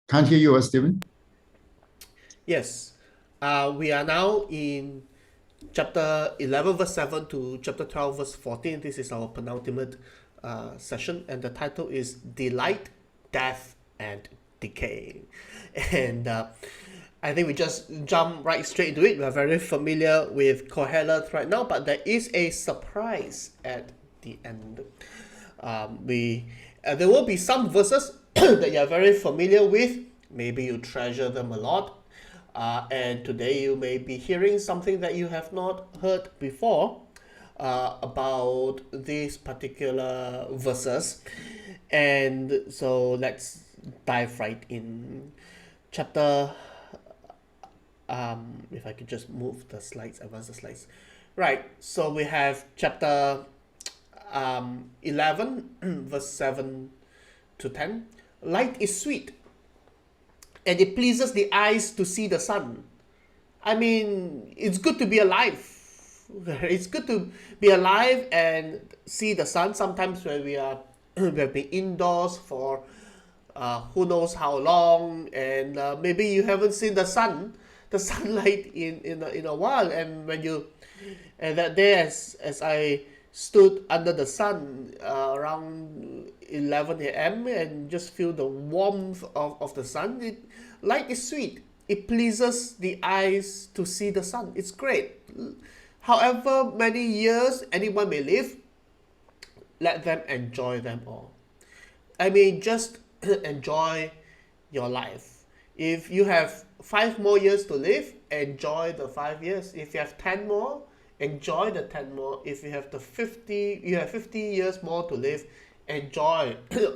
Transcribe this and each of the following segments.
Can't hear you, Stephen. Yes. We are now in chapter 11, verse 7 to chapter 12, verse 14. This is our penultimate session, and the title is Delight, Death, and Decay. And I think we just jump right straight into it. We are very familiar with Kohelet right now, but there is a surprise at the end. We There will be some verses that you are very familiar with. Maybe you treasure them a lot, and today you may be hearing something that you have not heard before about these particular verses. And so let's dive right in. Chapter, if I could just move the slides, advance the slides. Right, so we have chapter 11, verse 7 to 10. Light is sweet, and it pleases the eyes to see the sun. I mean, it's good to be alive. It's good to be alive and see the sun. Sometimes when we have been indoors for who knows how long, and maybe you haven't seen the sunlight in a while. And that day, as I stood under the sun around 11 a.m. and just feel the warmth of the sun. Light is sweet. It pleases the eyes to see the sun. It's great. However many years anyone may live, let them enjoy them all. I mean, just enjoy your life. If you have 5 more years to live, enjoy the 5 years. If you have 10 more, enjoy the 10 more. If you have 50 years more to live, enjoy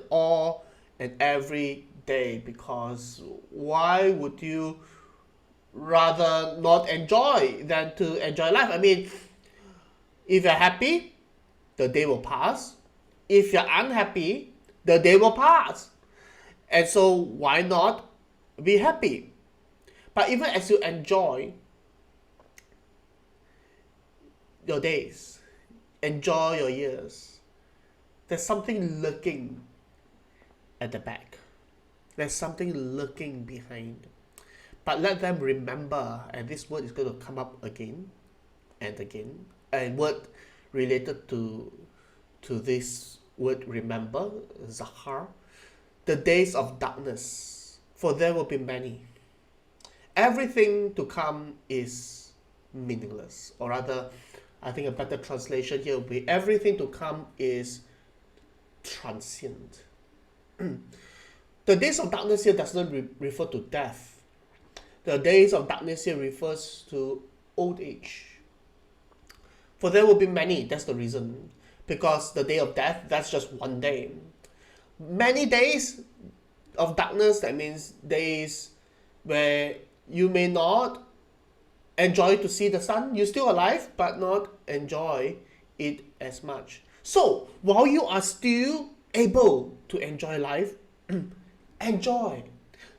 all and every day. Because why would you rather not enjoy than to enjoy life? I mean, if you're happy, the day will pass. If you're unhappy, the day will pass. And so why not be happy? But even as you enjoy your days, enjoy your years, there's something lurking at the back. There's something lurking behind. But let them remember, and this word is going to come up again and again. And word related to this word remember, Zahar, the days of darkness, for there will be many. Everything to come is meaningless. Or rather, I think a better translation here would be everything to come is transient. The days of darkness here does not refer to death. The days of darkness here refers to old age. For there will be many, that's the reason. Because the day of death, that's just one day. Many days of darkness, that means days where you may not enjoy to see the sun. You're still alive, but not enjoy it as much. So, while you are still able to enjoy life, enjoy.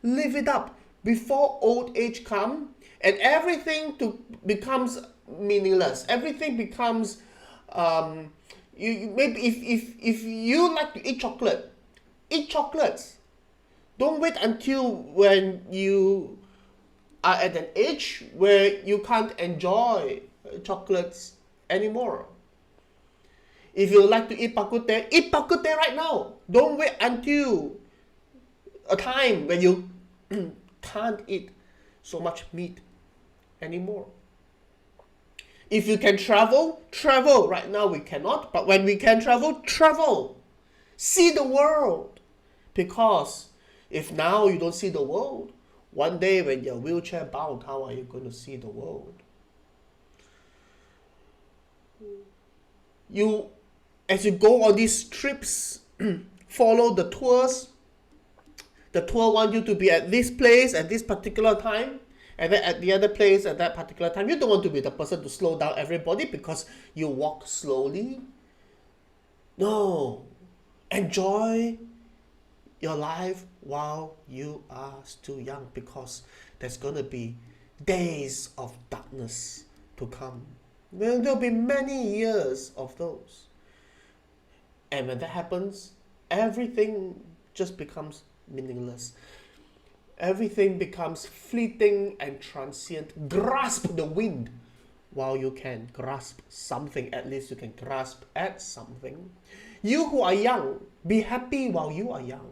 Live it up before old age come and everything to becomes meaningless. Everything becomes maybe if you like to eat chocolates. Don't wait until when you are at an age where you can't enjoy chocolates anymore. If you like to eat bak kut teh right now. Don't wait until a time when you can't eat so much meat anymore. If you can travel, travel. Right now we cannot, but when we can travel, travel. See the world. Because if now you don't see the world, one day when you're wheelchair bound, how are you going to see the world? You, as you go on these trips, follow the tours. The tour want you to be at this place at this particular time, and then at the other place at that particular time. You don't want to be the person to slow down everybody because you walk slowly. No. Enjoy your life while you are still young, because there's going to be days of darkness to come. There'll be many years of those. And when that happens, everything just becomes meaningless. Everything becomes fleeting and transient. Grasp the wind while you can. Grasp something. At least you can grasp at something. You who are young, be happy while you are young.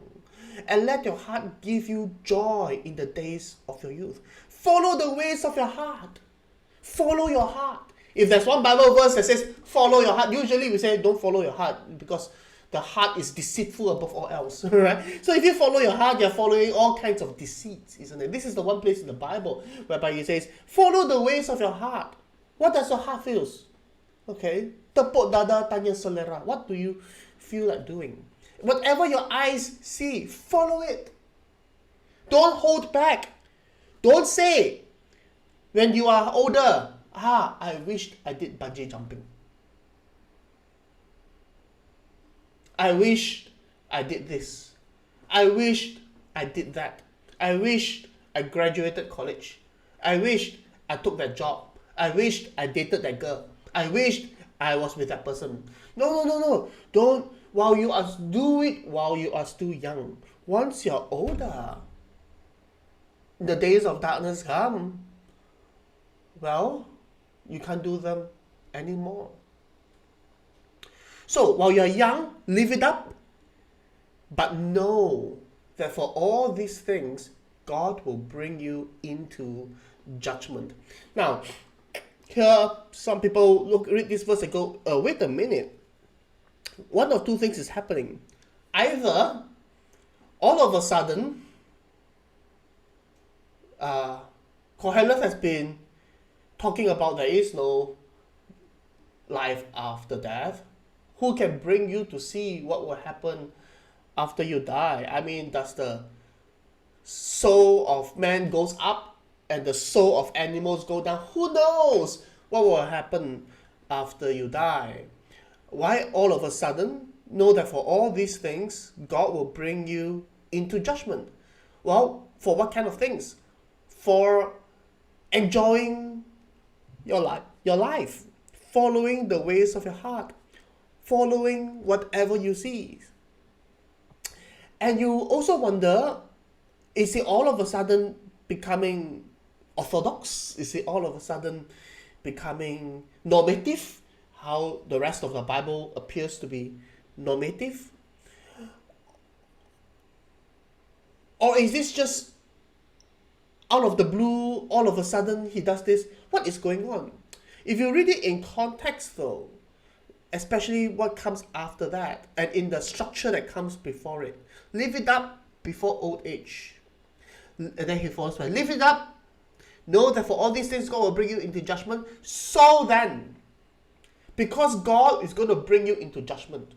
And let your heart give you joy in the days of your youth. Follow the ways of your heart. Follow your heart. If there's one Bible verse that says follow your heart, usually we say don't follow your heart because the heart is deceitful above all else, right? So if you follow your heart, you're following all kinds of deceits, isn't it? This is the one place in the Bible whereby it says, follow the ways of your heart. What does your heart feel? Okay. Tepuk dada tanya selera. What do you feel like doing? Whatever your eyes see, follow it. Don't hold back. Don't say, when you are older, I wished I did bungee jumping. I wished I did this. I wished I did that. I wished I graduated college. I wished I took that job. I wished I dated that girl. I wished I was with that person. No. Don't, do it while you are still young. Once you're older, the days of darkness come. Well, you can't do them anymore. So while you're young, live it up. But know that for all these things, God will bring you into judgment. Now, here some people read this verse and go, wait a minute. One of two things is happening. Either all of a sudden, Kohelet has been talking about there is no life after death. Who can bring you to see what will happen after you die? I mean, does the soul of man goes up and the soul of animals go down? Who knows what will happen after you die? Why all of a sudden? Know that for all these things, God will bring you into judgment. Well, for what kind of things? For enjoying your life, following the ways of your heart, following whatever you see. And you also wonder, is it all of a sudden becoming orthodox? Is it all of a sudden becoming normative? How the rest of the Bible appears to be normative? Or is this just out of the blue, all of a sudden he does this? What is going on? If you read it in context though, especially what comes after that, and in the structure that comes before it, live it up before old age. And then he follows by, live it up, know that for all these things God will bring you into judgment. So then, because God is going to bring you into judgment,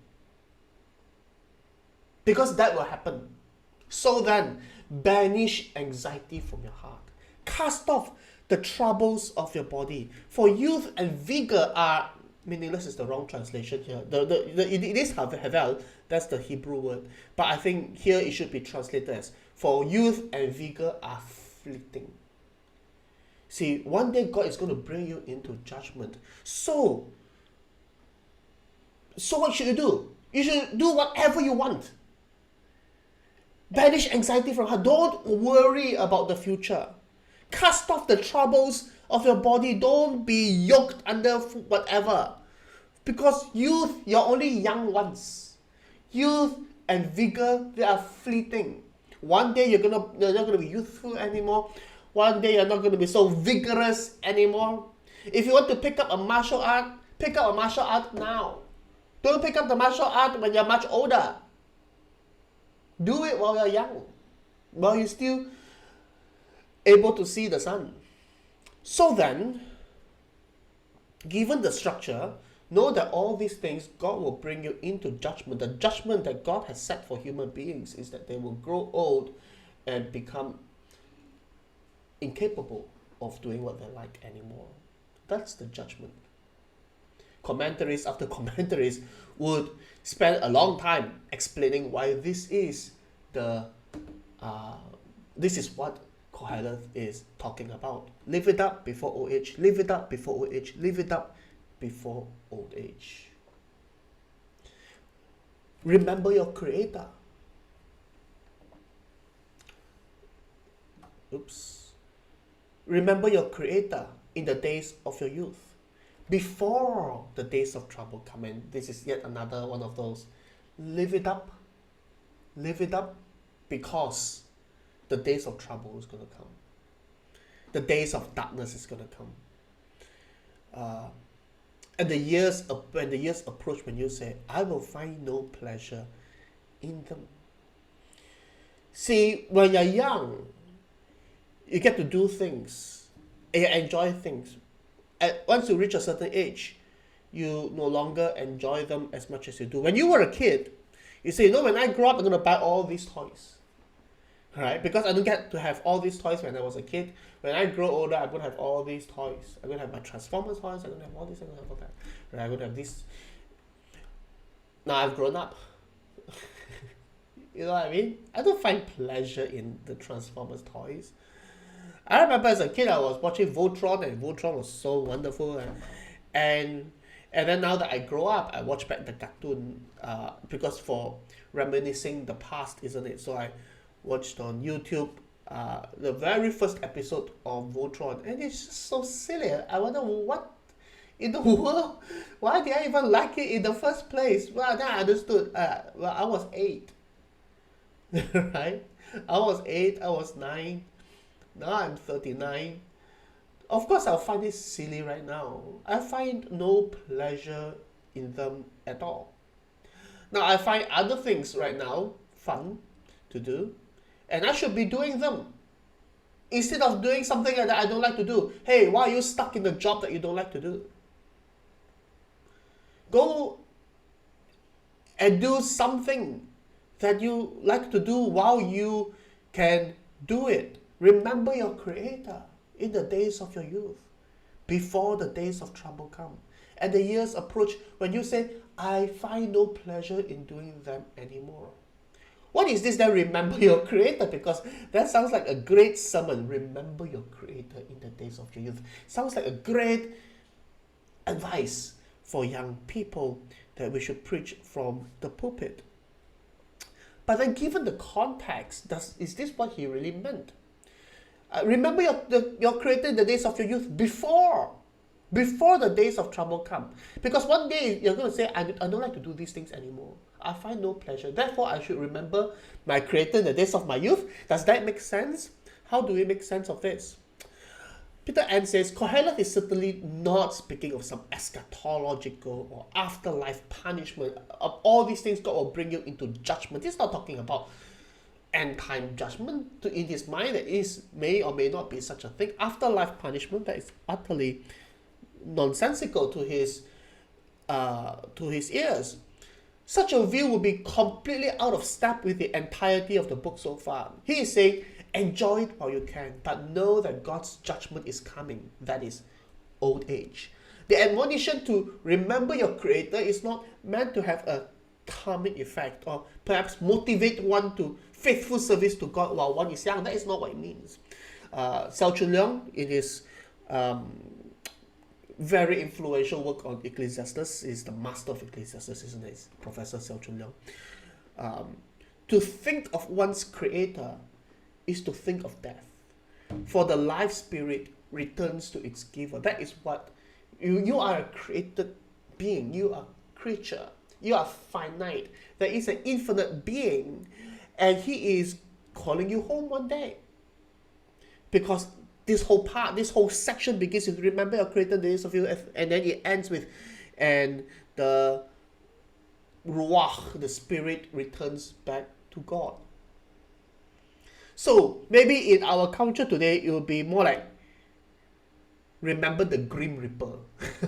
because that will happen, so then, banish anxiety from your heart. Cast off the troubles of your body. For youth and vigor are meaningless is the wrong translation here. It is havel, that's the Hebrew word. But I think here it should be translated as, for youth and vigor are fleeting. See, one day God is going to bring you into judgment. So what should you do? You should do whatever you want. Banish anxiety from heart. Don't worry about the future. Cast off the troubles of your body. Don't be yoked under whatever. Because youth, you're only young ones. Youth and vigor, they are fleeting. One day you're not going to be youthful anymore. One day you're not going to be so vigorous anymore. If you want to pick up a martial art, pick up a martial art now. Don't pick up the martial art when you're much older. Do it while you're young, while you're still able to see the sun. So then, given the structure, know that all these things, God will bring you into judgment. The judgment that God has set for human beings is that they will grow old and become incapable of doing what they like anymore. That's the judgment. Commentaries after commentaries would spend a long time explaining why this is this is what Kohelet is talking about. Live it up before old age. Live it up before old age. Live it up before old age. Remember your Creator. Oops. Remember your Creator in the days of your youth, before the days of trouble come in. This is yet another one of those. Live it up. Live it up, because the days of trouble is going to come. The days of darkness is going to come. And when the years approach, when you say, I will find no pleasure in them. See, when you're young, you get to do things, and you enjoy things. And once you reach a certain age, you no longer enjoy them as much as you do. When you were a kid, you say, when I grow up, I'm going to buy all these toys. Right? Because I don't get to have all these toys when I was a kid. When I grow older, I'm going to have all these toys. I'm going to have my Transformers toys. I'm going to have all this. I'm going to have all that. Right? I'm going to have this. Now I've grown up. You know what I mean? I don't find pleasure in the Transformers toys. I remember as a kid, I was watching Voltron, and Voltron was so wonderful. And then now that I grow up, I watch back the cartoon because for reminiscing the past, isn't it? So I watched on YouTube the very first episode of Voltron, and it's just so silly. I wonder what in the world, why did I even like it in the first place? Well, then I understood. Well, I was 8, right? I was 8, I was 9, now I'm 39. Of course, I'll find it silly right now. I find no pleasure in them at all. Now, I find other things right now fun to do, and I should be doing them. Instead of doing something that I don't like to do. Hey, why are you stuck in the job that you don't like to do? Go and do something that you like to do while you can do it. Remember your Creator in the days of your youth, before the days of trouble come. And the years approach when you say, I find no pleasure in doing them anymore. What is this then? Remember your Creator, because that sounds like a great sermon. Remember your Creator in the days of your youth. Sounds like a great advice for young people that we should preach from the pulpit. But then given the context, is this what he really meant? Remember your Creator in the days of your youth, before the days of trouble come. Because one day you're going to say, I don't like to do these things anymore. I find no pleasure. Therefore, I should remember my Creator in the days of my youth. Does that make sense? How do we make sense of this? Peter N says, Kohelet is certainly not speaking of some eschatological or afterlife punishment. Of all these things, God will bring you into judgment. He's not talking about end-time judgment. In his mind, there may or may not be such a thing. Afterlife punishment, that is utterly nonsensical to his ears. Such a view would be completely out of step with the entirety of the book so far. He is saying, enjoy it while you can, but know that God's judgment is coming. That is old age. The admonition to remember your Creator is not meant to have a calming effect or perhaps motivate one to faithful service to God while one is young. That is not what it means. Seo Chun Leong, in his very influential work on Ecclesiastes, is the master of Ecclesiastes, isn't it? It's Professor Seo Chun Leong. To think of one's Creator is to think of death. For the life spirit returns to its giver. That is what you are, a created being. You are a creature. You are finite. There is an infinite being, and he is calling you home one day. Because this whole section begins with remember your Creator in the days of you, and then it ends with, and the ruach, the spirit, returns back to God. So maybe in our culture today, it will be more like, remember the Grim Reaper.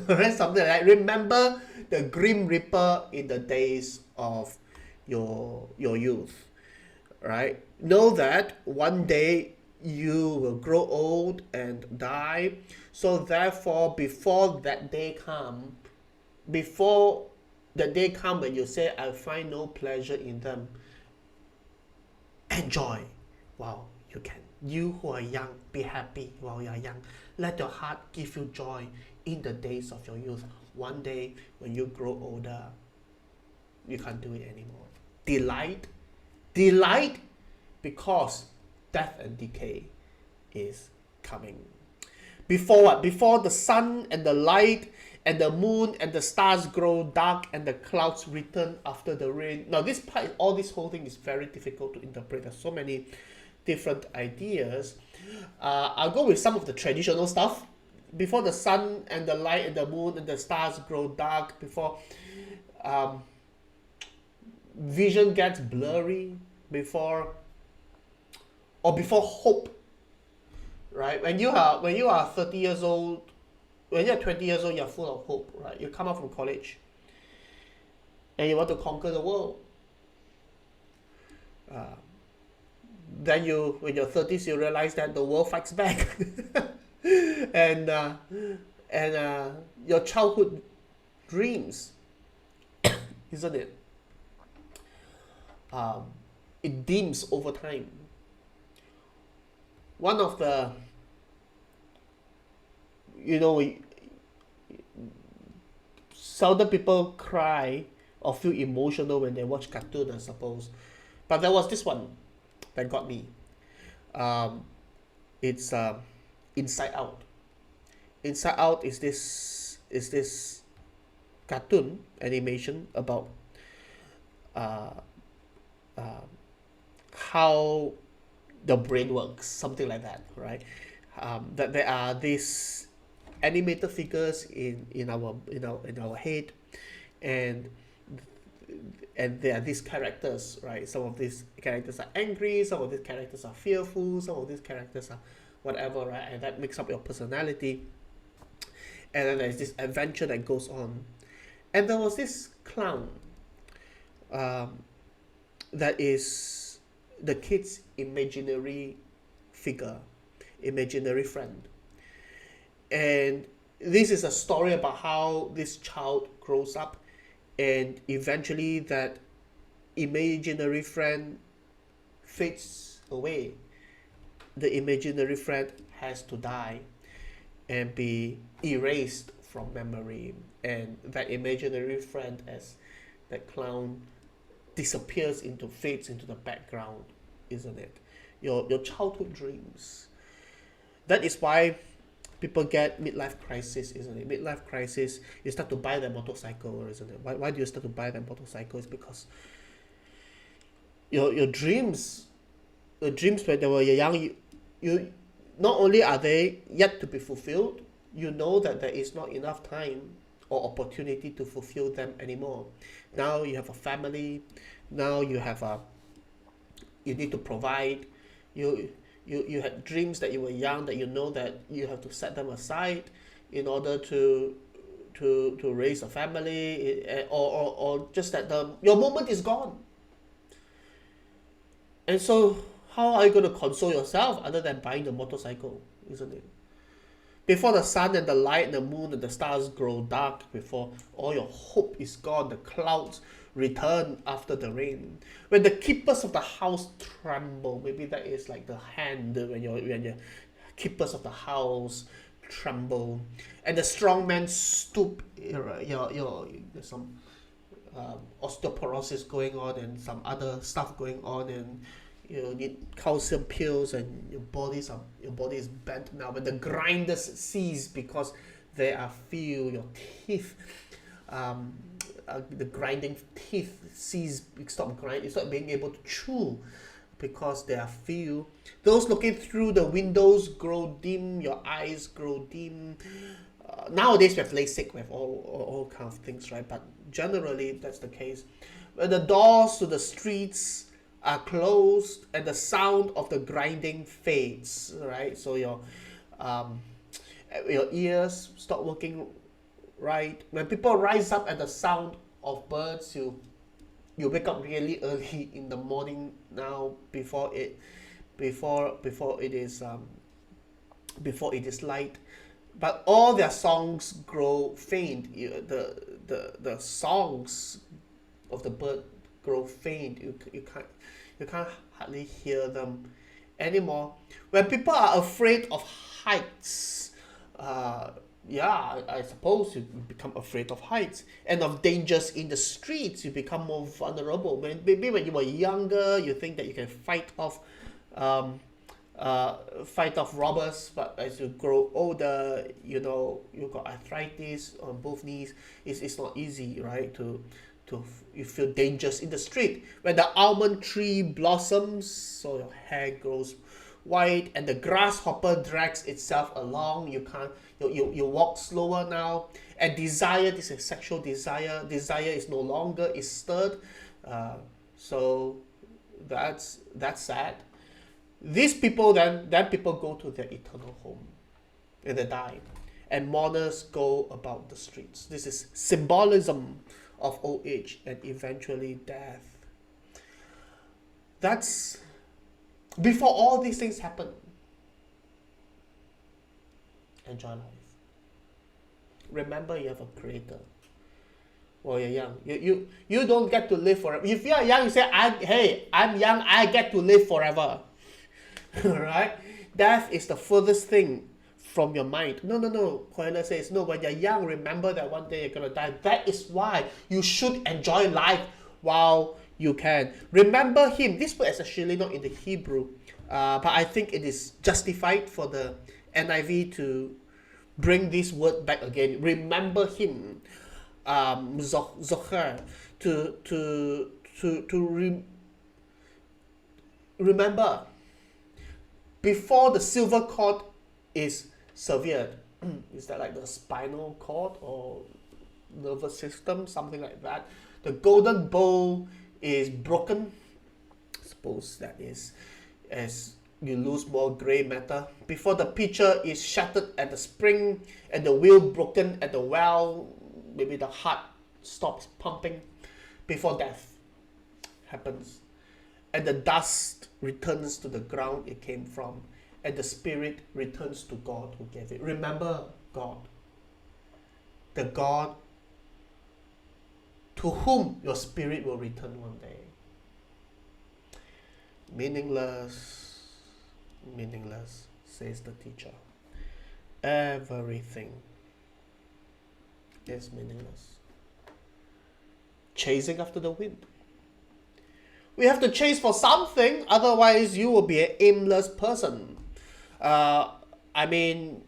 Right? Something like that. Remember the Grim Reaper in the days of your youth. Right? Know that one day you will grow old and die. So therefore, before that day come when you say, I find no pleasure in them, enjoy. Wow, you can. You who are young, be happy while you are young. Let your heart give you joy in the days of your youth. One day, when you grow older, you can't do it anymore. Delight, because death and decay is coming. Before what? Before the sun and the light and the moon and the stars grow dark and the clouds return after the rain. Now this part, all this whole thing is very difficult to interpret. There's so many different ideas. I'll go with some of the traditional stuff. Before the sun and the light and the moon and the stars grow dark, before vision gets blurry, before hope, right? When you are 30 years old, when you're 20 years old, you're full of hope, right? You come out from college and you want to conquer the world. Then when you're 30s, you realize that the world fights back. and your childhood dreams, isn't it? It dims over time. One of the, seldom people cry or feel emotional when they watch cartoon, I suppose. But there was this one that got me. It's Inside Out. Inside Out is this cartoon animation about how the brain works, something like that, right? That there are these animated figures in our head, and there are these characters, right? Some of these characters are angry, some of these characters are fearful, some of these characters are whatever, right? And that makes up your personality. And then there's this adventure that goes on. And there was this clown that is the kid's imaginary figure, imaginary friend. And this is a story about how this child grows up, and eventually that imaginary friend fades away. The imaginary friend has to die and be erased from memory, and that imaginary friend, as that clown, fades into the background, isn't it? Your childhood dreams. That is why people get midlife crisis, isn't it? Midlife crisis, you start to buy that motorcycle, isn't it? Why do you start to buy that motorcycle? It's because your dreams, when they were young, you not only are they yet to be fulfilled, you know that there is not enough time or opportunity to fulfill them anymore. Now you have a family. Now you need to provide. You had dreams that you were young, that you know that you have to set them aside in order to raise a family, or just that your moment is gone. And so how are you going to console yourself other than buying the motorcycle, isn't it? Before the sun and the light and the moon and the stars grow dark, before all your hope is gone, the clouds return after the rain. When the keepers of the house tremble, maybe that is like the hand when your keepers of the house tremble, and the strong man stoop. There's some osteoporosis going on and some other stuff going on, and you need calcium pills, and your body is bent now. When the grinders cease because they are few, your teeth, the grinding teeth stop being able to chew because they are few. Those looking through the windows grow dim, your eyes grow dim. Nowadays we have LASIK, we have all kinds of things, right? But generally that's the case. When the doors to the streets are closed and the sound of the grinding fades, right? So your ears stop working right. When people rise up at the sound of birds, you wake up really early in the morning now before it is light. But all their songs grow faint. The songs of the bird grow faint. You can't hardly hear them anymore. When people are afraid of heights, I suppose you become afraid of heights, and of dangers in the streets. You become more vulnerable. Maybe when you were younger, you think that you can fight off fight off robbers, but as you grow older, you know, you got arthritis on both knees. It's not easy, right? You feel dangerous in the street. When the almond tree blossoms, so your hair grows white and the grasshopper drags itself along. You can't you walk slower now. And desire, this is sexual desire. Desire is no longer is stirred. So that's sad. These people then people go to their eternal home and they die. And mourners go about the streets. This is symbolism of old age and eventually death. That's before all these things happen. Enjoy life. Remember you have a creator. While you're young, you don't get to live forever. If you're young, you say, I'm young, I get to live forever. Right? Death is the furthest thing from your mind. No. Kohelet says, no, when you're young, remember that one day you're going to die. That is why you should enjoy life while you can. Remember him. This word is actually not in the Hebrew, but I think it is justified for the NIV to bring this word back again. Remember him. Zocher. Remember. Before the silver cord is severed, is that like the spinal cord or nervous system, something like that? The golden bowl is broken. I suppose that is as you lose more gray matter. Before the pitcher is shattered at the spring and the wheel broken at the well, maybe the heart stops pumping. Before death happens. And the dust returns to the ground it came from, and the spirit returns to God who gave it. Remember God, the God to whom your spirit will return one day. Meaningless, says the teacher. Everything is meaningless. Chasing after the wind. We have to chase for something, otherwise you will be an aimless person. I mean,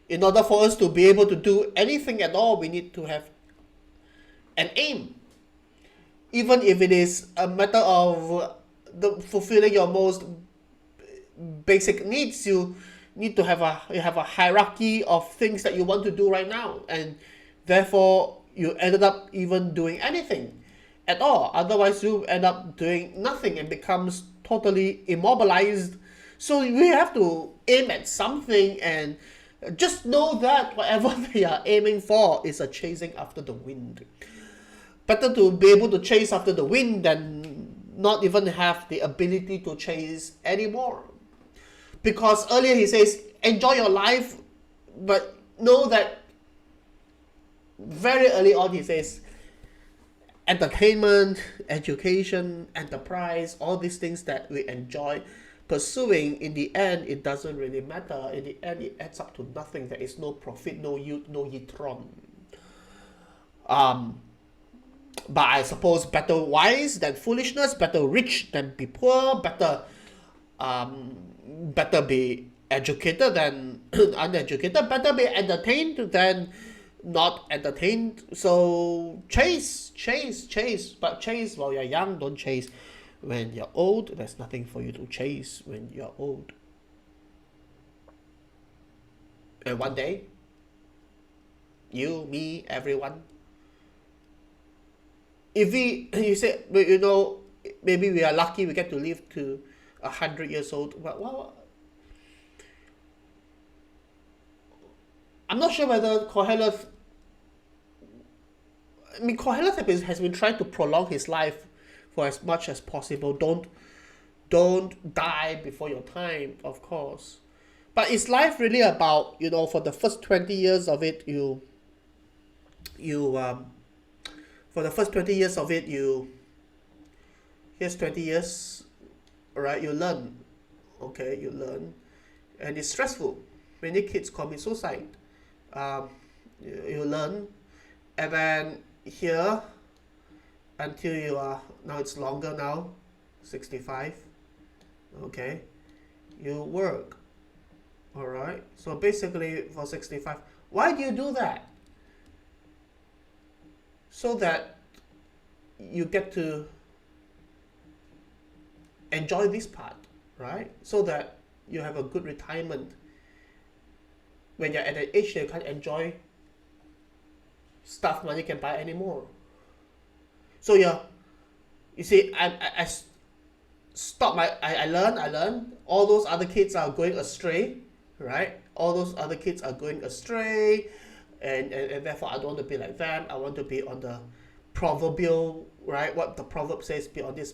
in order for us to be able to do anything at all, we need to have an aim. Even if it is a matter of fulfilling your most basic needs, you need to have a hierarchy of things that you want to do right now, and therefore you ended up even doing anything at all. Otherwise you end up doing nothing and becomes totally immobilized. So we have to aim at something, and just know that whatever they are aiming for is a chasing after the wind. Better to be able to chase after the wind than not even have the ability to chase anymore. Because earlier he says, enjoy your life, but know that very early on he says, entertainment, education, enterprise, all these things that we enjoy pursuing, in the end, it doesn't really matter. In the end, it adds up to nothing. There is no profit, no yield, no yitron. But I suppose better wise than foolishness, better rich than be poor, better be educated than uneducated, better be entertained than not entertained. So chase, but chase while you're young, don't chase when you're old. There's nothing for you to chase when you're old. And one day, you, me, everyone, if you say, you know, maybe we are lucky we get to live to 100 years old. Well, I'm not sure whether Kohelet has been trying to prolong his life for as much as possible. Don't die before your time, of course. But is life really about, you know, for the first 20 years of it, here's 20 years, alright, you learn. Okay, you learn. And it's stressful. Many kids commit suicide. You learn. And then here, until you are, now it's longer now, 65. Okay. you work. All right. So basically, for 65, why do you do that? So that you get to enjoy this part, right? So that you have a good retirement. When you're at an age that you can't enjoy stuff money can buy anymore. So you see, I stop I learn. All those other kids are going astray, right? All those other kids are going astray, and therefore I don't want to be like them. I want to be on the proverbial, right? What the proverb says, be on this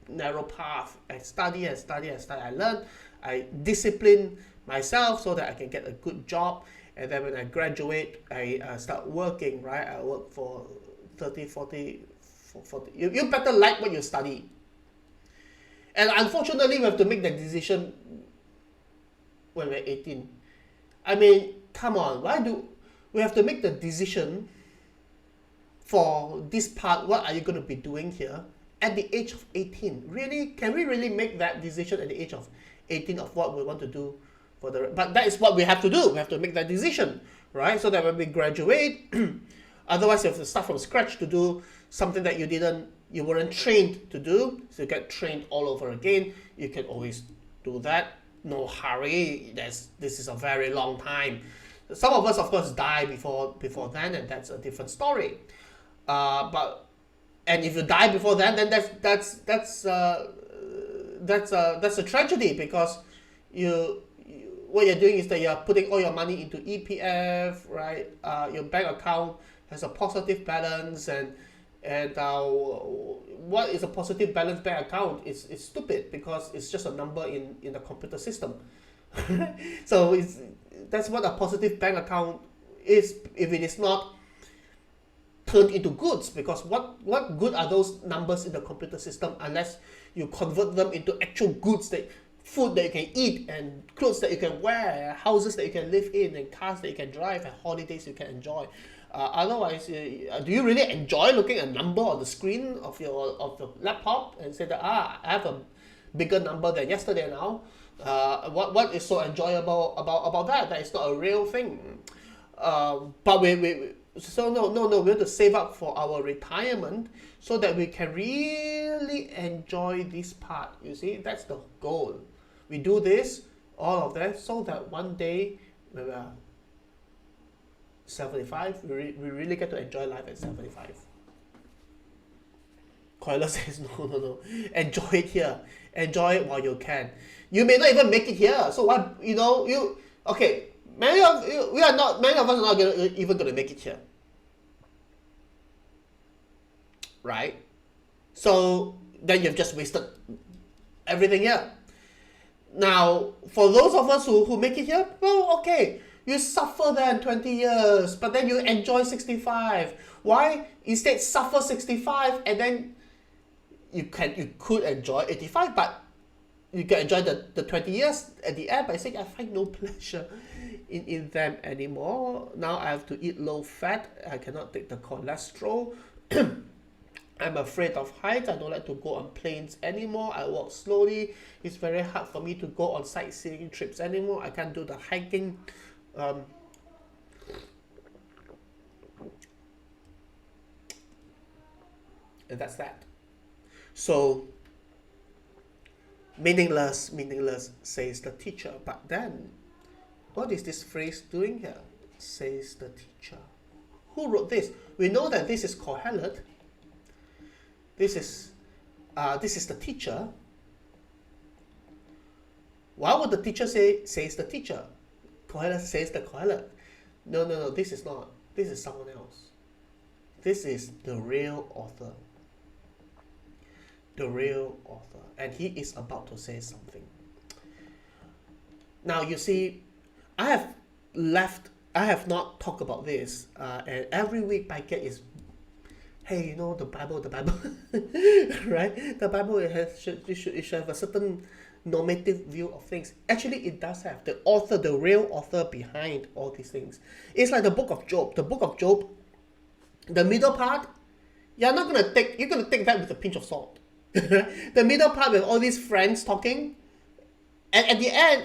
narrow path. I study and study and study. I learn. I discipline myself so that I can get a good job. And then when I graduate, I start working, right? I work for 30, 40, 40. You better like what you study. And unfortunately, we have to make that decision when we're 18. I mean, come on, why do we have to make the decision for this part? What are you going to be doing here at the age of 18? Really? Can we really make that decision at the age of 18 of what we want to do for the? But that is what we have to do. We have to make that decision, right? So that when we graduate, otherwise you have to start from scratch to do something that you weren't trained to do. So you get trained all over again. You can always do that. No hurry. This is a very long time. Some of us, of course, die before then, and that's a different story. But if you die before then that's a tragedy, because what you're doing is that you're putting all your money into EPF, right? Your bank account has a positive balance, and what is a positive balance bank account? It's stupid, because it's just a number in the computer system. So that's what a positive bank account is, if it is not turned into goods. Because what good are those numbers in the computer system unless you convert them into actual goods, that food that you can eat, and clothes that you can wear, houses that you can live in, and cars that you can drive, and holidays you can enjoy. Otherwise, do you really enjoy looking at a number on the screen of the laptop and say that I have a bigger number than yesterday now? What is so enjoyable about that? That is not a real thing. But so no, we have to save up for our retirement so that we can really enjoy this part. You see, that's the goal. We do this, all of that, so that one day when we are 75, we really get to enjoy life at 75. Coiler says no. Enjoy it here. Enjoy it while you can. You may not even make it here. So what, okay, many of us are not even gonna make it here. Right? So then you've just wasted everything here. Now, for those of us who make it here, well, okay, you suffer then 20 years, but then you enjoy 65. Why? Instead, suffer 65, and then you could enjoy 85, but you can enjoy the 20 years at the end by saying, I find no pleasure in them anymore. Now I have to eat low fat. I cannot take the cholesterol. I'm afraid of heights. I don't like to go on planes anymore. I walk slowly. It's very hard for me to go on sightseeing trips anymore. I can't do the hiking. And that's that. So, meaningless, says the teacher. But then, what is this phrase doing here? Says the teacher. Who wrote this? We know that this is Kohelet. This is the teacher. Why would the teacher say, says the teacher? Kohelet says the Kohelet. No, this is not. This is someone else. This is the real author. The real author. And he is about to say something. Now, you see, I have not talked about this. And every week my get is, hey, the Bible, right? The Bible should have a certain normative view of things. Actually, it does have. The author, the real author behind all these things. It's like the book of Job. The book of Job, the middle part, you're gonna take that with a pinch of salt. The middle part with all these friends talking, And at the end,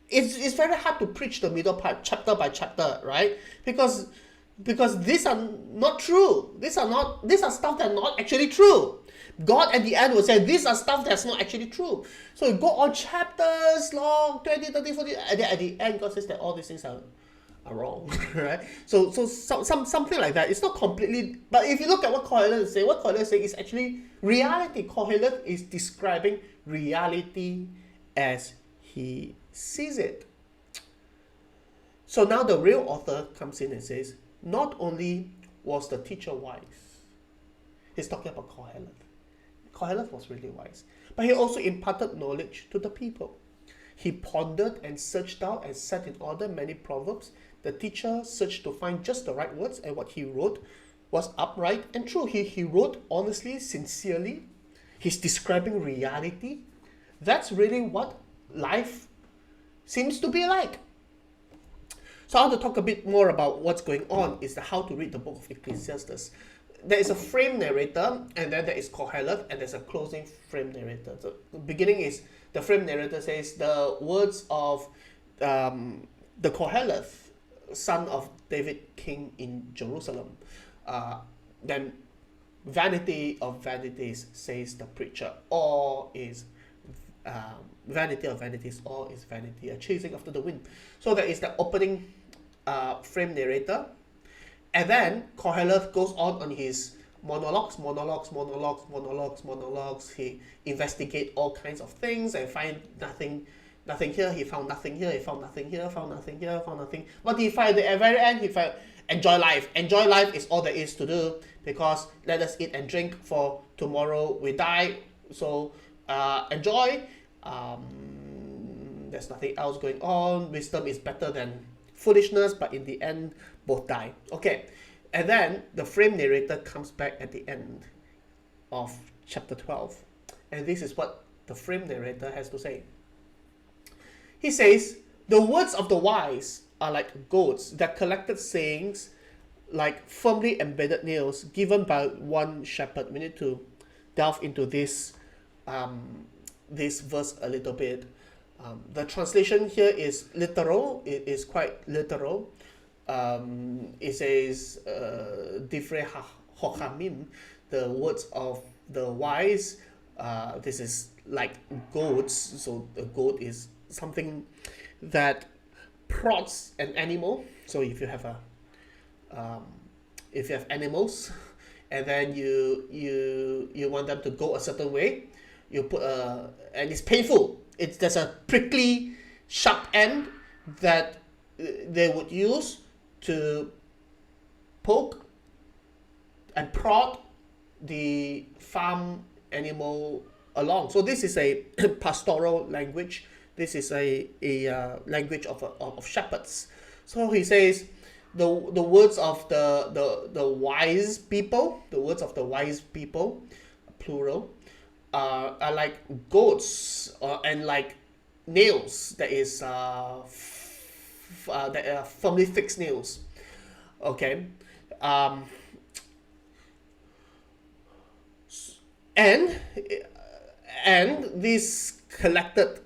it's very hard to preach the middle part chapter by chapter, right? Because these are not true. These are stuff that are not actually true. God at the end will say these are stuff that's not actually true. So you go on chapters long, 20, 30, 40, and then at the end God says that all these things are wrong, right? So something like that. It's not completely, but if you look at what Kohelet is saying, what Kohelet is saying is actually reality. Kohelet is describing reality as he sees it. So now the real author comes in and says, not only was the teacher wise, he's talking about Kohelet. Kohelet was really wise, but he also imparted knowledge to the people. He pondered and searched out and set in order many proverbs. The teacher searched to find just the right words, and what he wrote was upright and true. He wrote honestly, sincerely. He's describing reality. That's really what life seems to be like. So I want to talk a bit more about what's going on is how to read the book of Ecclesiastes. There is a frame narrator, and then there is Kohelet, and there's a closing frame narrator. So the beginning is the frame narrator says the words of the Kohelet, son of David, king in Jerusalem. Then vanity of vanities, says the preacher. All is vanity of vanities, all is vanity, a chasing after the wind. So there is the opening frame narrator. And then Kohelet goes on his monologues. He investigates all kinds of things and find nothing here. He found nothing here. He found nothing here. Found nothing here. Found nothing. What did he find at the very end? He found enjoy life. Enjoy life is all there is to do, because let us eat and drink, for tomorrow we die. So enjoy. There's nothing else going on. Wisdom is better than foolishness, but in the end both die. Okay, and then the frame narrator comes back at the end of chapter 12, and this is what the frame narrator has to say. He says, the words of the wise are like goads, that collected sayings like firmly embedded nails given by one shepherd. We need to delve into this verse a little bit. The translation here is literal. It is quite literal. It says, Divrei Hochamim, the words of the wise. This is like goats. So a goat is something that prods an animal. So if you have animals, and then you want them to go a certain way, you put and it's painful. There's a prickly, sharp end that they would use to poke and prod the farm animal along. So this is a pastoral language. This is a language of shepherds. So he says the words of the wise people, plural, are like goats and like nails that are firmly fixed nails. Okay, and these collected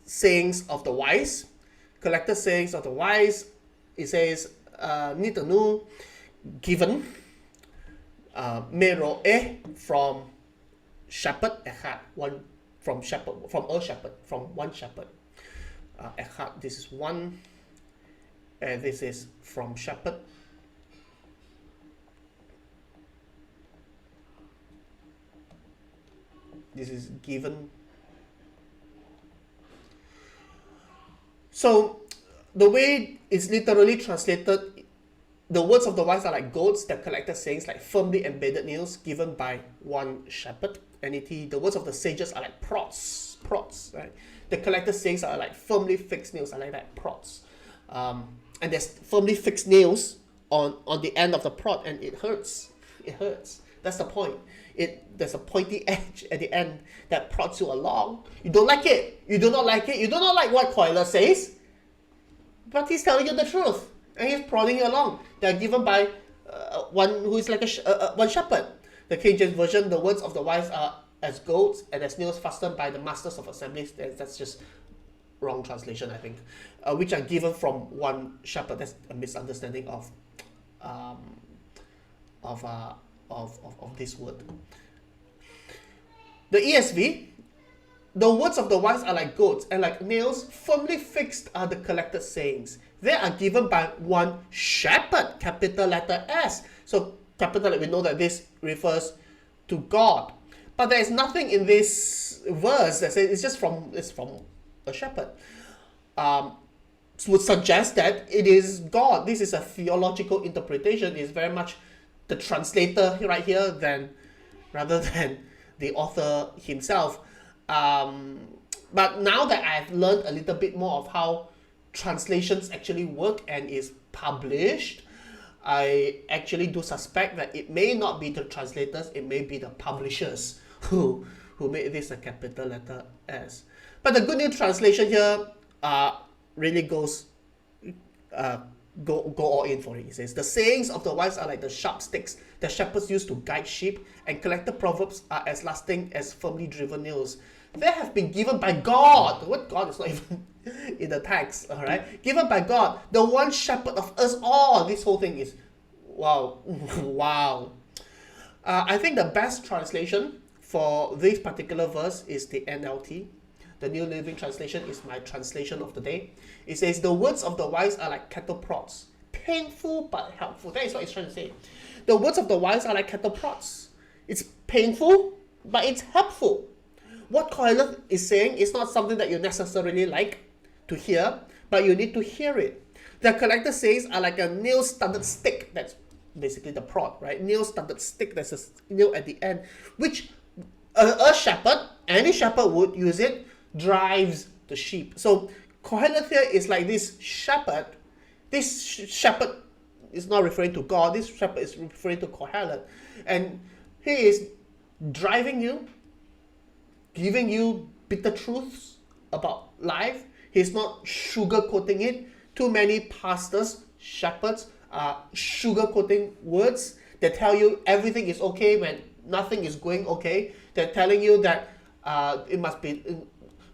sayings of the wise, it says nitanu, given, meroe, from shepherd, echad, one from one shepherd, echad, this is one, and this is from shepherd. This is given. So the way it's literally translated, the words of the wise are like goats that collected sayings like firmly embedded nails given by one shepherd. The words of the sages are like prods, right? The collected sayings are like firmly fixed nails, are like that, prods. And there's firmly fixed nails on the end of the prod, and it hurts. That's the point. There's a pointy edge at the end that prods you along. You don't like it. You do not like what Kohelet says, but he's telling you the truth, and he's prodding you along. They're given by one who is like one shepherd. The King James Version, the words of the wise are as goats and as nails fastened by the masters of assemblies. That's just wrong translation, I think. Which are given from one shepherd. That's a misunderstanding um, of this word. The ESV, the words of the wise are like goats, and like nails, firmly fixed are the collected sayings. They are given by one shepherd, capital letter S. So capital, we know that this refers to God. But there is nothing in this verse that says it's from a shepherd. Would suggest that it is God. This is a theological interpretation. It's very much the translator right here rather than the author himself. But now that I've learned a little bit more of how translations actually work and is published, I actually do suspect that it may not be the translators, it may be the publishers who made this a capital letter S. But the Good News Translation here really goes go all in for it. It says, the sayings of the wise are like the sharp sticks that shepherds use to guide sheep, and collected proverbs are as lasting as firmly driven nails. They have been given by God. The word God is not even in the text, all right? Given by God, the one shepherd of us all. This whole thing is, wow, wow. I think the best translation for this particular verse is the NLT. The New Living Translation is my translation of the day. It says, the words of the wise are like cattle prods, painful but helpful. That is what it's trying to say. The words of the wise are like cattle prods. It's painful, but it's helpful. What Kohelet is saying is not something that you necessarily like to hear, but you need to hear it. The collector says are like a nail-studded stick. That's basically the prod, right? Nail-studded stick. There's a nail at the end, which a shepherd, any shepherd would use it, drives the sheep. So Kohelet here is like this shepherd. This shepherd is not referring to God. This shepherd is referring to Kohelet. And he is driving you, giving you bitter truths about life. He's not sugarcoating it. Too many pastors, shepherds are sugarcoating words that tell you everything is okay when nothing is going okay. They're telling you that it must be,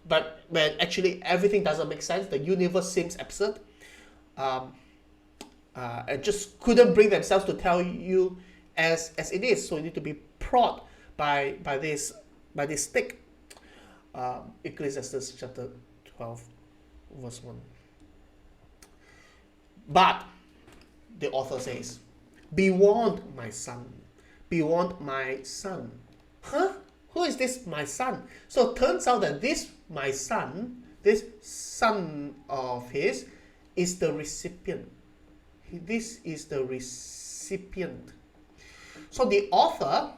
but when actually everything doesn't make sense, the universe seems absurd. And just couldn't bring themselves to tell you as it is. So you need to be prod by this stick. Ecclesiastes chapter 12, verse 1. But the author says, be warned, my son. Be warned, my son. Huh? Who is this, my son? So it turns out that this, my son, this son of his, is the recipient. This is the recipient. So the author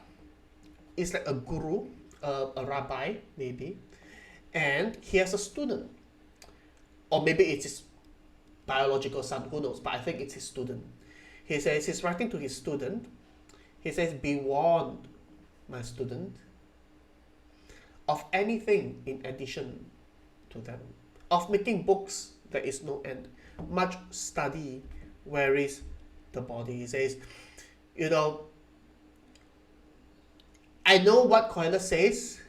is like a guru, a rabbi, maybe, and he has a student. Or maybe it's his biological son, who knows, but I think it's his student. He says, he's writing to his student. He says, be warned, my student, of anything in addition to them. Of making books, there is no end. Much study, where is the body? He says, you know, I know what Kohelet says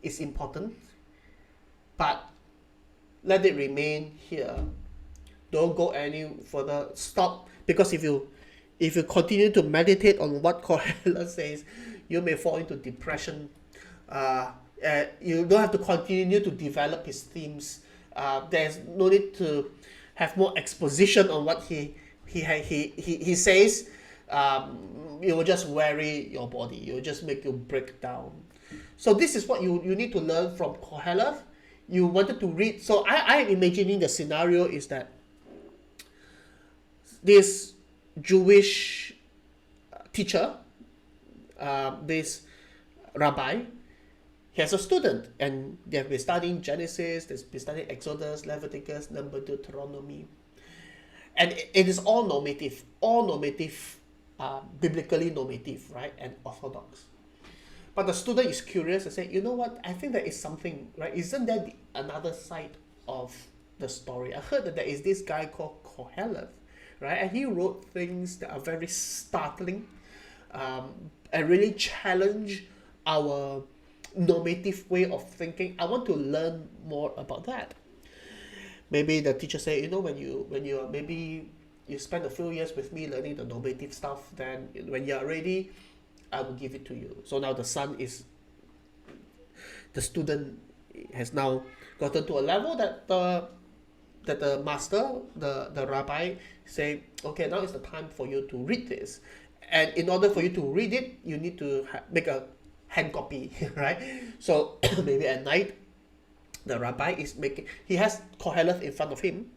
is important, but let it remain here. Don't go any further. Stop, because if you continue to meditate on what Kohelet says, you may fall into depression. You don't have to continue to develop his themes. There's no need to have more exposition on what he says. It will just weary your body. It will just make you break down. So this is what you need to learn from Kohelet. You wanted to read. So I'm imagining the scenario is that this Jewish teacher, this rabbi, he has a student, and they have been studying Genesis, they've been studying Exodus, Leviticus, Numbers, Deuteronomy. And it is all normative, biblically normative, right, and orthodox. But the student is curious and say, you know what, I think there is something, right? Isn't there another side of the story? I heard that there is this guy called Kohelet, right? And he wrote things that are very startling and really challenge our normative way of thinking. I want to learn more about that. Maybe the teacher say, when you maybe you spend a few years with me learning the normative stuff, then when you are ready, I will give it to you. So now the student has now gotten to a level that the master, the rabbi, say, okay, now is the time for you to read this. And in order for you to read it, you need to make a hand copy, right? So maybe at night, the rabbi he has Koheleth in front of him,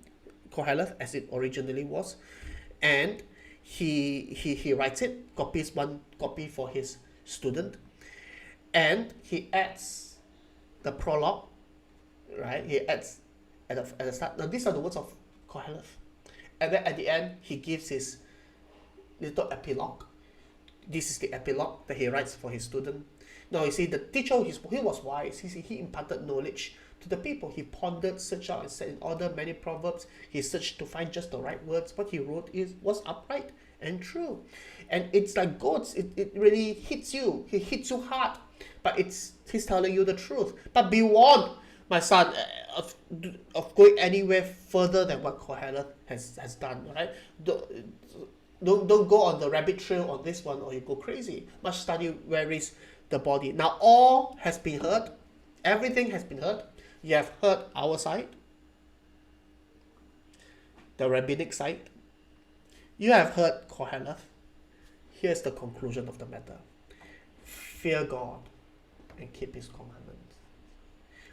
Koheleth as it originally was, and he writes it, copies one copy for his student, and he adds the prologue, right? He adds at the start. Now these are the words of Koheleth, and then at the end he gives his little epilogue. This is the epilogue that he writes for his student. Now you see, the teacher, he was wise. He imparted knowledge to the people. He pondered, searched out, and set in order many proverbs. He searched to find just the right words. What he wrote was upright and true. And it's like goats. It really hits you. He hits you hard. But he's telling you the truth. But be warned, my son, of going anywhere further than what Koheleth has done, right? Don't go on the rabbit trail on this one, or you go crazy. Must study where is the body. Now all has been heard. Everything has been heard. You have heard our side, the rabbinic side. You have heard Koheleth. Here's the conclusion of the matter. Fear God and keep his commandments.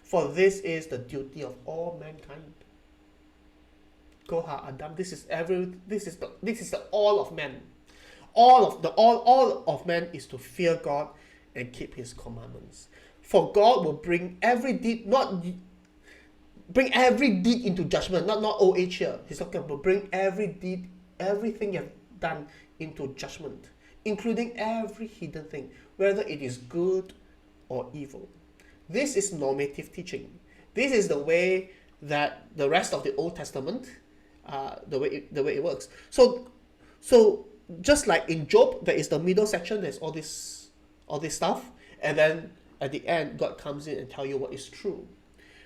For this is the duty of all mankind. Koha Adam. This is the all of man. All of man is to fear God and keep his commandments. For God will bring every deed, into judgment, not OH here. He's talking about bring every deed, everything you have done into judgment, including every hidden thing, whether it is good or evil. This is normative teaching. This is the way that the rest of the Old Testament, the way it works. So just like in Job, there is the middle section. There's all this stuff, and then at the end, God comes in and tell you what is true.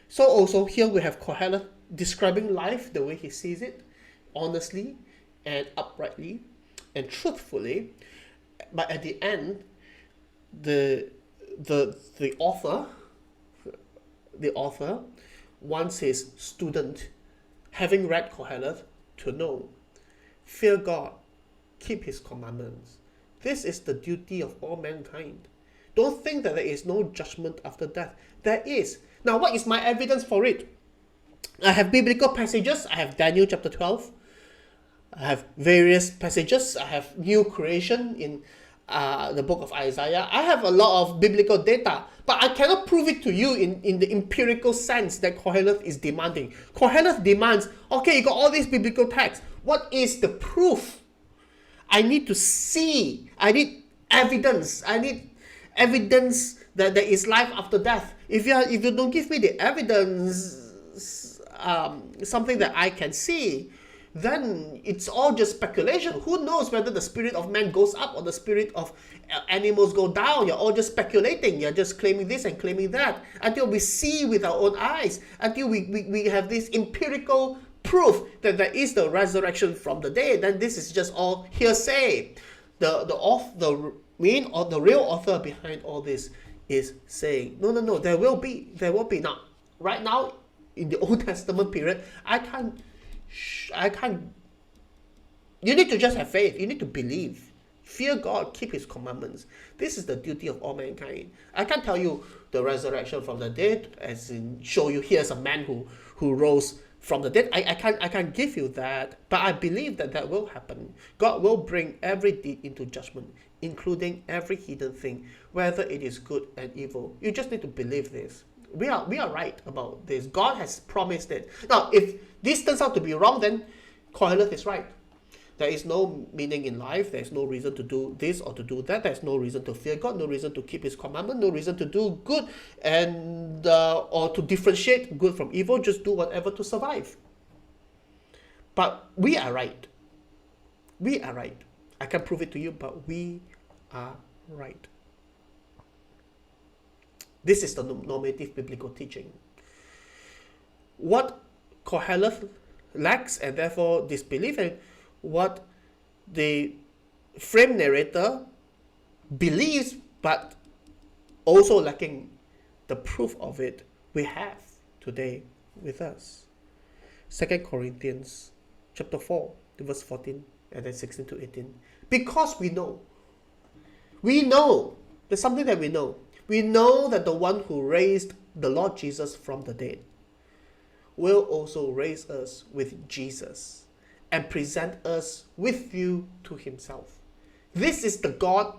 So also here we have Koheleth describing life the way he sees it, honestly and uprightly and truthfully. But at the end, the author wants his student, having read Koheleth, to know, fear God, keep his commandments. This is the duty of all mankind. Don't think that there is no judgment after death. There is. Now, what is my evidence for it? I have biblical passages. I have Daniel chapter 12. I have various passages. I have new creation in the book of Isaiah. I have a lot of biblical data, but I cannot prove it to you in the empirical sense that Koheleth is demanding. Koheleth demands, okay, you got all these biblical texts. What is the proof? I need to see. I need evidence. I need evidence that there is life after death. If you don't give me the evidence, something that I can see, then it's all just speculation. Who knows whether the spirit of man goes up or the spirit of animals go down? You're all just speculating. You're just claiming this and claiming that until we see with our own eyes, until we have this empirical proof that there is the resurrection from the dead. Then this is just all hearsay. The main or the real author behind all this is saying, no, there will be. Now, right now, in the Old Testament period, I can't, you need to just have faith. You need to believe. Fear God, keep his commandments. This is the duty of all mankind. I can't tell you the resurrection from the dead, as in show you here's a man who rose from the dead. I can't give you that, but I believe that will happen. God will bring every deed into judgment, including every hidden thing, whether it is good and evil. You just need to believe this. We are right about this. God has promised it. Now, if this turns out to be wrong, then Koheleth is right. There is no meaning in life. There is no reason to do this or to do that. There is no reason to fear God, no reason to keep his commandment, no reason to do good and or to differentiate good from evil. Just do whatever to survive. But we are right. We are right. I can prove it to you, but we are right. This is the normative biblical teaching. What Koheleth lacks and therefore disbelief, and what the frame narrator believes but also lacking the proof of it, we have today with us. 2 Corinthians chapter 4, verse 14 and then 16 to 18. Because we know, there's something that we know. We know that the one who raised the Lord Jesus from the dead will also raise us with Jesus and present us with you to himself. This is the God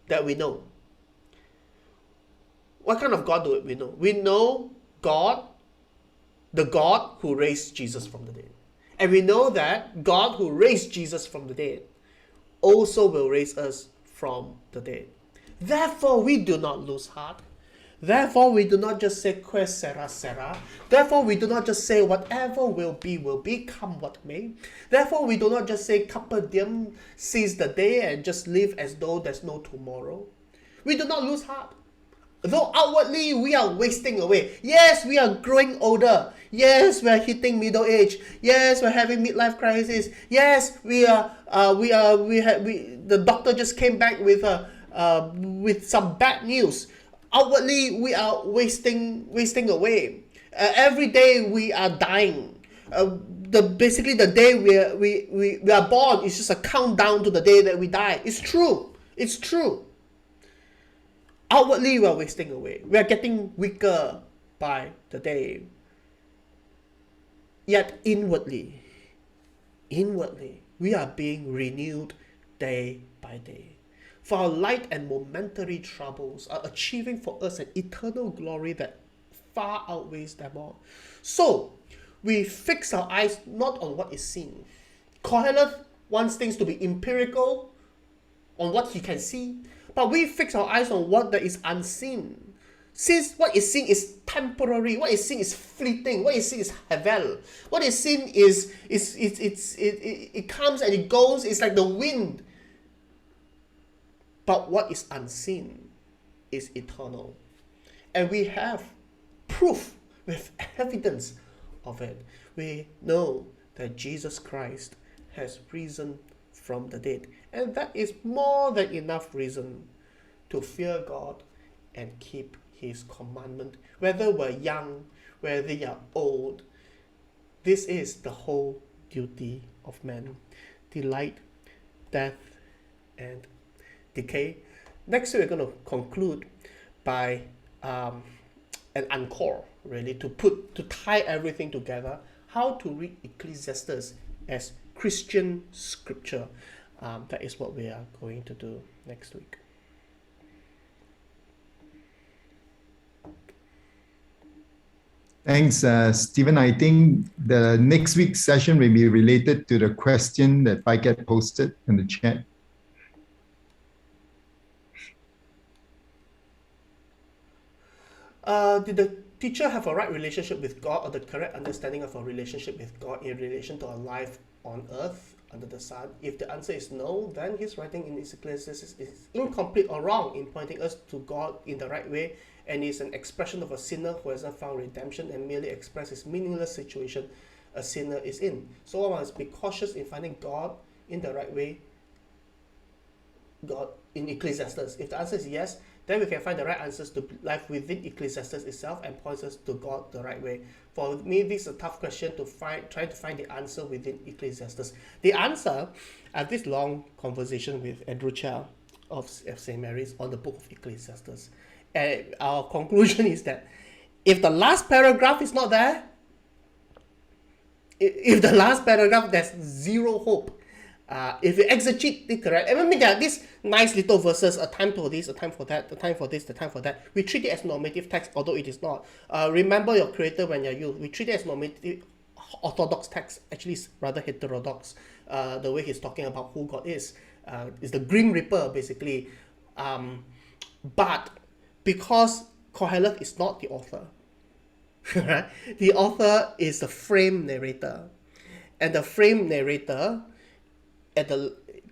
that we know. What kind of God do we know? We know God, the God who raised Jesus from the dead. And we know that God who raised Jesus from the dead also will raise us from the dead. Therefore, we do not lose heart. Therefore, we do not just say, Que sera, sera. Therefore, we do not just say, whatever will be, come what may. Therefore, we do not just say, Carpe diem, seize the day, and just live as though there's no tomorrow. We do not lose heart. Though outwardly we are wasting away. Yes, we are growing older. Yes, we are hitting middle age. Yes, we're having midlife crisis. Yes, the doctor just came back with some bad news. Outwardly, we are wasting away. Every day we are dying. Basically the day we are born is just a countdown to the day that we die. It's true. It's true. Outwardly, we are wasting away. We are getting weaker by the day. Yet inwardly, we are being renewed day by day. For our light and momentary troubles are achieving for us an eternal glory that far outweighs them all. So, we fix our eyes not on what is seen. Koheleth wants things to be empirical, on what he can see, but we fix our eyes on what that is unseen. Since what is seen is temporary, what is seen is fleeting, what is seen is havel. What is seen it comes and it goes, it's like the wind. But what is unseen is eternal. And we have proof, we have evidence of it. We know that Jesus Christ has risen from the dead. And that is more than enough reason to fear God and keep his commandment. Whether we're young, whether you're old, this is the whole duty of man. Delight, death, and decay. Next week we're going to conclude by an encore, really, to tie everything together. How to read Ecclesiastes as Christian scripture. That is what we are going to do next week. Thanks, Stephen. I think the next week's session will be related to the question that I get posted in the chat. Did the teacher have a right relationship with God or the correct understanding of a relationship with God in relation to our life on earth under the sun? If the answer is no, then his writing in Ecclesiastes is incomplete or wrong in pointing us to God in the right way, and is an expression of a sinner who hasn't found redemption and merely expresses meaningless situation a sinner is in. So one must be cautious in finding God in the right way, God in Ecclesiastes. If the answer is yes, then we can find the right answers to life within Ecclesiastes itself and points us to God the right way. For me, this is a tough question to find, trying to find the answer within Ecclesiastes. The answer, I have this long conversation with Andrew Chow of St. Mary's on the book of Ecclesiastes. And our conclusion is that if the last paragraph is not there, if the last paragraph, there's zero hope. If you exegete it correct, I mean, there are these nice little verses, a time for this, a time for that, a time for this, a time for that. We treat it as normative text, although it is not. Remember your creator when you're youth. We treat it as normative. Orthodox text actually is rather heterodox. The way he's talking about who God is the Grim Reaper, basically. But because Koheleth is not the author, right? The author is the frame narrator, and the frame narrator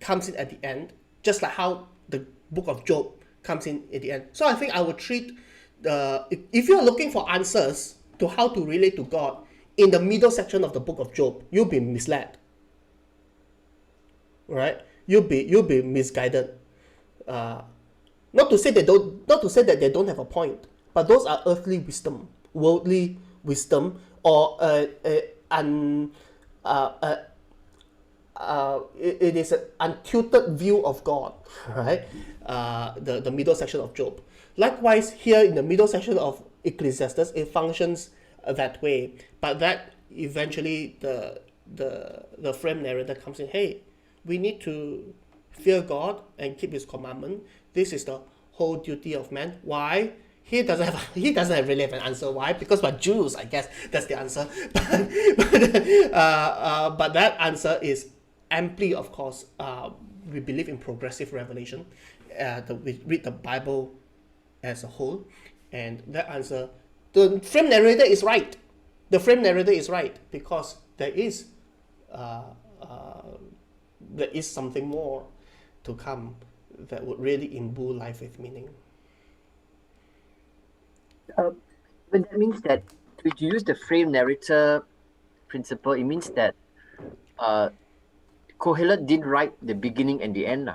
comes in at the end, just like how the book of Job comes in at the end. So I think I would treat if you're looking for answers to how to relate to God in the middle section of the book of Job, you'll be misled, right? You'll be misguided. Not to say that they don't have a point, but those are earthly wisdom, worldly wisdom, or an it is an untutored view of God, right? The middle section of Job. Likewise, here in the middle section of Ecclesiastes, it functions that way. But that eventually the frame narrator comes in. Hey, we need to fear God and keep His commandment. This is the whole duty of man. Why? He doesn't really have an answer. Why? Because we're Jews, I guess that's the answer. But that answer is amply, of course. We believe in progressive revelation. We read the Bible as a whole, and that answer, the frame narrator is right. The frame narrator is right because there is something more to come that would really imbue life with meaning. But that means that to use the frame narrator principle, it means that Kohelet didn't write the beginning and the end.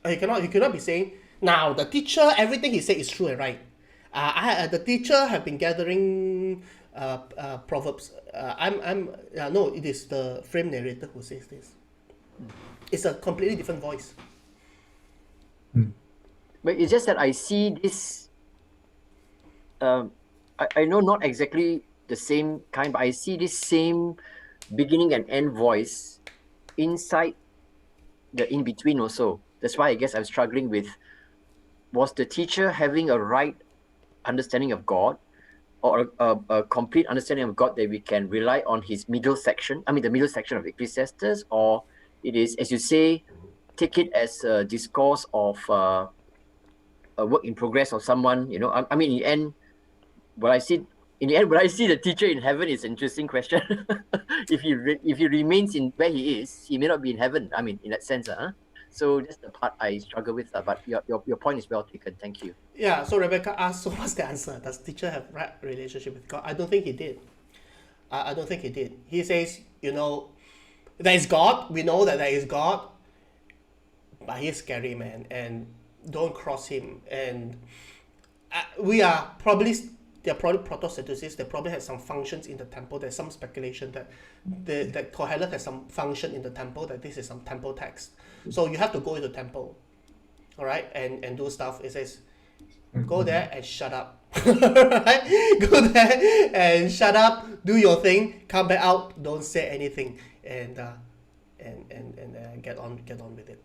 You cannot be saying now the teacher, everything he said is true and right. The teacher have been gathering proverbs. No, it is the frame narrator who says this. It's a completely different voice. But it's just that I see this. I know not exactly the same kind, but I see this same beginning and end voice inside the in-between also. That's why I guess I'm struggling with, was the teacher having a right understanding of God, or a complete understanding of God that we can rely on his middle section, the middle section of Ecclesiastes, or it is, as you say, take it as a discourse of a work in progress of someone, in the end, will I see the teacher in heaven is an interesting question. If he remains in where he is, he may not be in heaven. In that sense. So that's the part I struggle with. But your point is well taken. Thank you. Yeah, so Rebecca asked, so what's the answer? Does teacher have right relationship with God? I don't think he did. I don't think he did. He says, there is God. We know that there is God. But he's scary, man. And don't cross him. And they're probably proto-Sadducees. They probably had some functions in the temple. There's some speculation that Kohelet has some function in the temple, that this is some temple text. So you have to go into the temple, all right, and do stuff. It says, go there and shut up. Right? Go there and shut up, do your thing, come back out, don't say anything, and get on with it.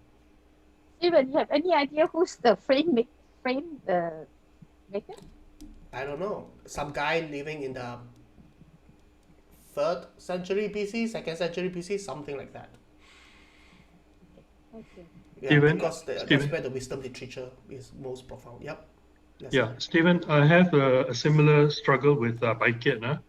Steven, you have any idea who's the frame maker? I don't know. Some guy living in the 3rd century BC, 2nd century BC, something like that. Okay. Yeah, Steven, because that's where the wisdom literature is most profound. Yep. Stephen, I have a similar struggle with Baiket.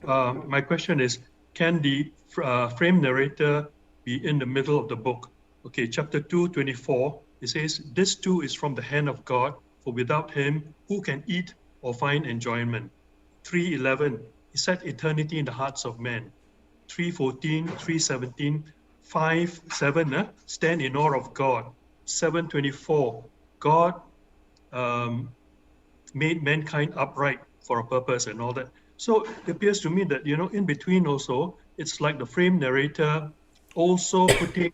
My question is, can the frame narrator be in the middle of the book? Okay, chapter 2:24, it says, "This too is from the hand of God, for without him, who can eat or find enjoyment?" 3:11, he set eternity in the hearts of men. 3:14, 3:17, 5:7, stand in awe of God. 7:24, God made mankind upright for a purpose and all that. So it appears to me that, in between also, it's like the frame narrator also putting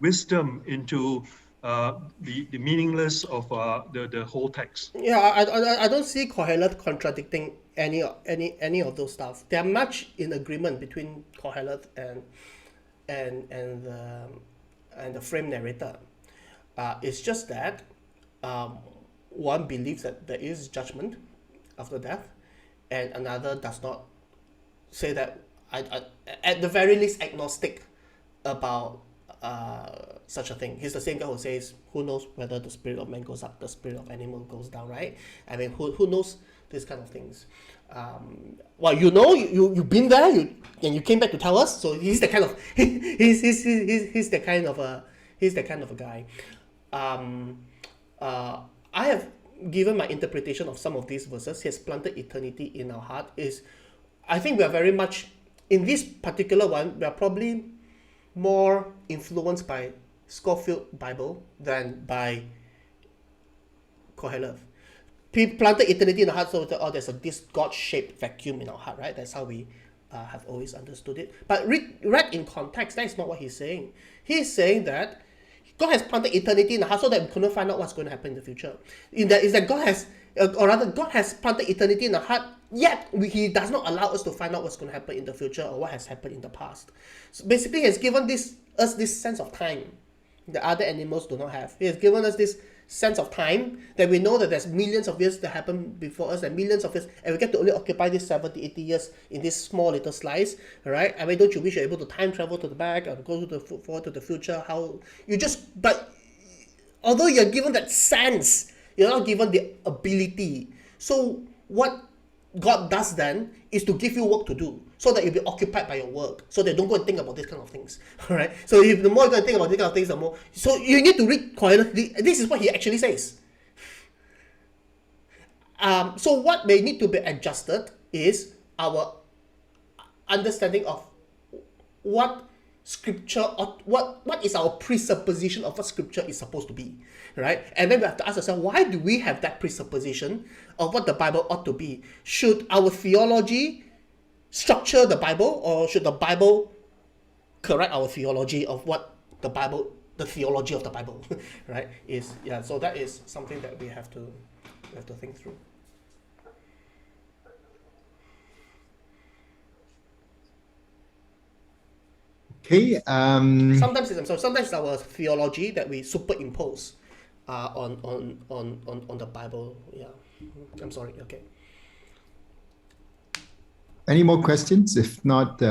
wisdom into the meaningless of the whole text. Yeah, I don't see Kohelet contradicting any of those stuff. They're much in agreement between Kohelet and the frame narrator. It's just that one believes that there is judgment after death, and another does not say that. At the very least, agnostic about such a thing. He's the same guy who says, who knows whether the spirit of man goes up, the spirit of animal goes down, right? Who knows these kind of things? You've been there, and you came back to tell us. So he's the kind of he's the kind of a guy. I have given my interpretation of some of these verses, he has planted eternity in our heart, is I think we are very much, in this particular one, we are probably more influenced by Scofield Bible than by Koheleth. Planted eternity in the heart, so there's this God-shaped vacuum in our heart, right? That's how we have always understood it. But read in context, that is not what he's saying. He's saying that God has planted eternity in the heart so that we couldn't find out what's going to happen in the future. God has planted eternity in the heart, yet he does not allow us to find out what's going to happen in the future or what has happened in the past. So basically, he has given us this sense of time that other animals do not have. He has given us this sense of time that we know that there's millions of years that happen before us and millions of years, and we get to only occupy this 70, 80 years in this small little slice, right? I mean, don't you wish you're able to time travel to the back or go to the forward to the future? But although you're given that sense, you're not given the ability. So what God does then is to give you work to do so that you'll be occupied by your work, so that don't go and think about these kind of things. All right. So if the more you're going to think about these kind of things, the more. So you need to read Koheleth. This is what he actually says. So what may need to be adjusted is our understanding of what scripture, or what is our presupposition of what scripture is supposed to be, right? And then we have to ask ourselves, why do we have that presupposition of what the Bible ought to be? Should our theology structure the Bible, or should the Bible correct our theology of what the theology of the Bible, right? So that is something that we have to think through. Okay. Sometimes our theology that we superimpose on the Bible. Yeah. I'm sorry. Okay. Any more questions? If not,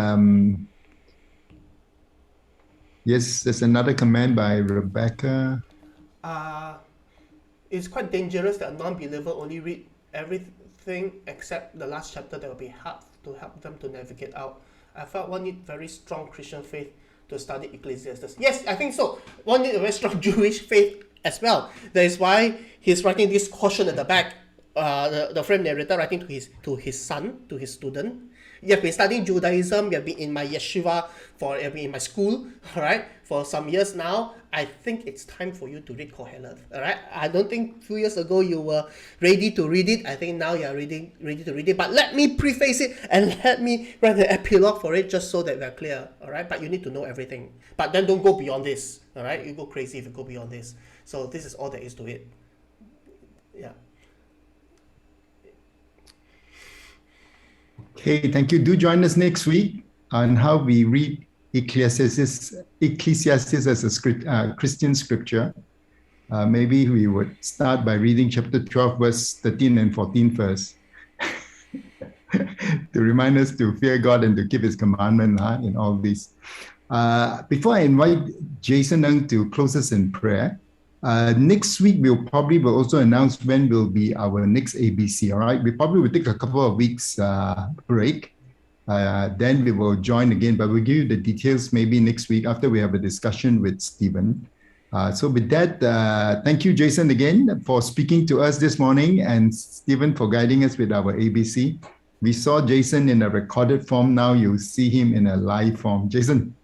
yes, there's another comment by Rebecca. It's quite dangerous that a non-believer only read everything except the last chapter. That will be hard to help them to navigate out. I felt one need very strong Christian faith to study Ecclesiastes. Yes, I think so. One need a very strong Jewish faith as well. That is why he's writing this caution at the back. The frame narrator writing to his son, to his student. You have been studying Judaism. You have been in my yeshiva in my school, all right, for some years now. I think it's time for you to read Koheleth, all right. I don't think 2 years ago you were ready to read it. I think now you are ready to read it. But let me preface it and let me write an epilogue for it, just so that we're clear, all right. But you need to know everything. But then don't go beyond this, all right. You go crazy if you go beyond this. So this is all there is to it. Yeah. Okay, thank you. Do join us next week on how we read Ecclesiastes as a Christian scripture. Maybe we would start by reading chapter 12, verse 13 and 14 first, to remind us to fear God and to keep his commandment in all this. Before I invite Jason Ng to close us in prayer, next week we'll also announce when will be our next ABC. All right, we probably will take a couple of weeks break. Then we will join again, but we'll give you the details maybe next week after we have a discussion with Stephen. So with that, thank you, Jason, again for speaking to us this morning, and Stephen for guiding us with our ABC. We saw Jason in a recorded form. Now you see him in a live form. Jason.